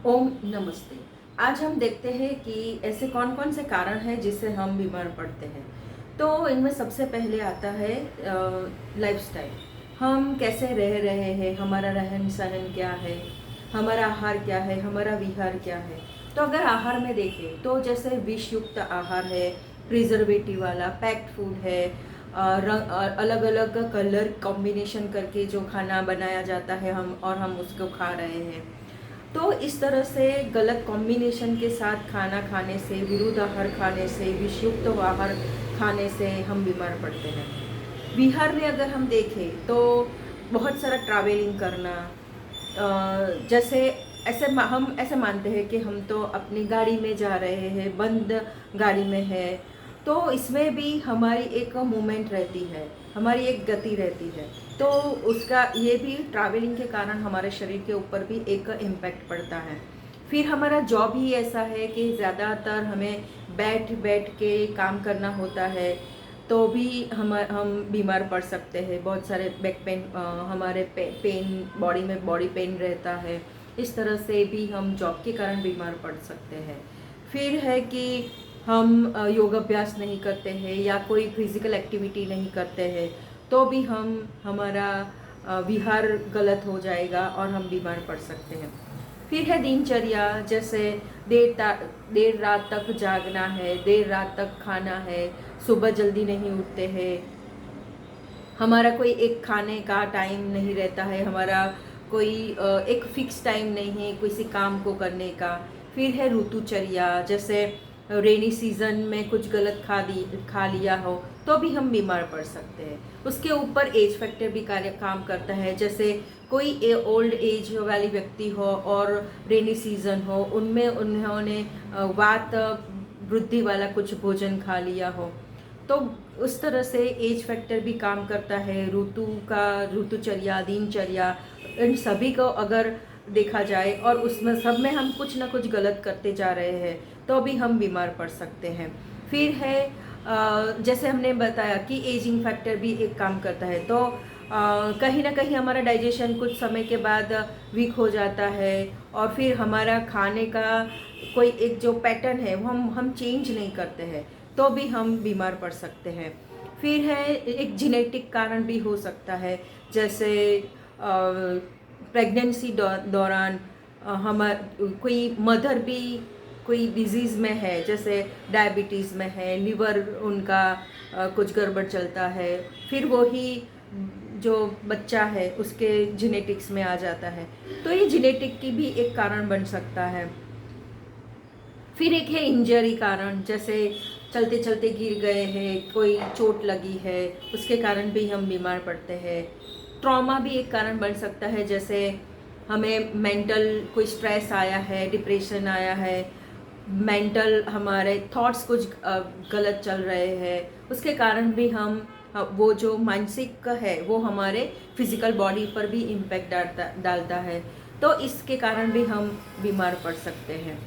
ओम नमस्ते। आज हम देखते हैं कि ऐसे कौन कौन से कारण हैं जिससे हम बीमार पड़ते हैं। तो इनमें सबसे पहले आता है लाइफस्टाइल। हम कैसे रह रहे हैं, हमारा रहन सहन क्या है, हमारा आहार क्या है, हमारा विहार क्या है। तो अगर आहार में देखें तो जैसे विष युक्त आहार है, प्रिजर्वेटिव वाला पैक्ड फूड है, अलग अलग कलर कॉम्बिनेशन करके जो खाना बनाया जाता है हम उसको खा रहे हैं। तो इस तरह से गलत कॉम्बिनेशन के साथ खाना खाने से, विरुद्ध आहार खाने से, विषयुक्त आहार खाने से हम बीमार पड़ते हैं। बिहार में अगर हम देखें तो बहुत सारा ट्रैवलिंग करना, जैसे हम ऐसे मानते हैं कि हम तो अपनी गाड़ी में जा रहे हैं, बंद गाड़ी में है, तो इसमें भी हमारी एक मूवमेंट रहती है, हमारी एक गति रहती है। तो उसका ये भी ट्रैवलिंग के कारण हमारे शरीर के ऊपर भी एक इम्पैक्ट पड़ता है। फिर हमारा जॉब ही ऐसा है कि ज़्यादातर हमें बैठ बैठ के काम करना होता है, तो भी हम बीमार पड़ सकते हैं। बहुत सारे बैक पेन, हमारे पेन, बॉडी में बॉडी पेन रहता है। इस तरह से भी हम जॉब के कारण बीमार पड़ सकते हैं। फिर है कि हम योग अभ्यास नहीं करते हैं या कोई फिजिकल एक्टिविटी नहीं करते हैं, तो भी हमारा विहार गलत हो जाएगा और हम बीमार पड़ सकते हैं। फिर है दिनचर्या, जैसे देर रात तक जागना है, देर रात तक खाना है, सुबह जल्दी नहीं उठते हैं, हमारा कोई एक खाने का टाइम नहीं रहता है, हमारा कोई एक फिक्स टाइम नहीं है किसी काम को करने का। फिर है ऋतुचर्या, जैसे रेनी सीजन में कुछ गलत खा लिया हो तो भी हम बीमार पड़ सकते हैं। उसके ऊपर एज फैक्टर भी कार्य काम करता है, जैसे कोई ओल्ड एज वाली व्यक्ति हो और रेनी सीजन हो, उनमें उन्होंने वात वृद्धि वाला कुछ भोजन खा लिया हो, तो उस तरह से एज फैक्टर भी काम करता है। ऋतुचर्या, दिनचर्या, इन सभी को अगर देखा जाए और उसमें सब में हम कुछ ना कुछ गलत करते जा रहे हैं, तो भी हम बीमार पड़ सकते हैं। फिर है जैसे हमने बताया कि एजिंग फैक्टर भी एक काम करता है, तो कहीं ना कहीं हमारा डाइजेशन कुछ समय के बाद वीक हो जाता है, और फिर हमारा खाने का कोई एक जो पैटर्न है वो हम चेंज नहीं करते हैं, तो भी हम बीमार पड़ सकते हैं। फिर है एक जेनेटिक कारण भी हो सकता है, जैसे प्रेगनेंसी दौरान कोई मदर भी कोई डिजीज़ में है, जैसे डायबिटीज़ में है, लिवर उनका कुछ गड़बड़ चलता है, फिर वही जो बच्चा है उसके जेनेटिक्स में आ जाता है, तो ये जेनेटिक की भी एक कारण बन सकता है। फिर एक है इंजरी कारण, जैसे चलते चलते गिर गए हैं, कोई चोट लगी है, उसके कारण भी हम बीमार पड़ते हैं। ट्रॉमा भी एक कारण बन सकता है, जैसे हमें मेंटल कोई स्ट्रेस आया है, डिप्रेशन आया है, मेंटल हमारे थॉट्स कुछ गलत चल रहे हैं, उसके कारण भी वो जो मानसिक है वो हमारे फिजिकल बॉडी पर भी इम्पैक्ट डालता है, तो इसके कारण भी हम बीमार पड़ सकते हैं।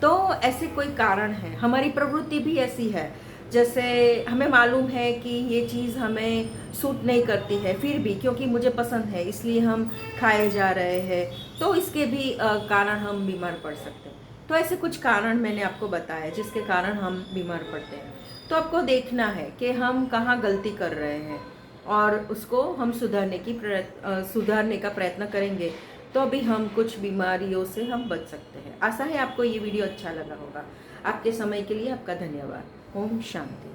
तो ऐसे कोई कारण है, हमारी प्रवृत्ति भी ऐसी है, जैसे हमें मालूम है कि ये चीज़ हमें सूट नहीं करती है, फिर भी क्योंकि मुझे पसंद है इसलिए हम खाए जा रहे हैं, तो इसके भी कारण हम बीमार पड़ सकते हैं। तो ऐसे कुछ कारण मैंने आपको बताया जिसके कारण हम बीमार पड़ते हैं। तो आपको देखना है कि हम कहाँ गलती कर रहे हैं और उसको हम सुधारने का प्रयत्न करेंगे, तो भी हम कुछ बीमारियों से हम बच सकते हैं। आशा है आपको ये वीडियो अच्छा लगा होगा। आपके समय के लिए आपका धन्यवाद। ओम शांति।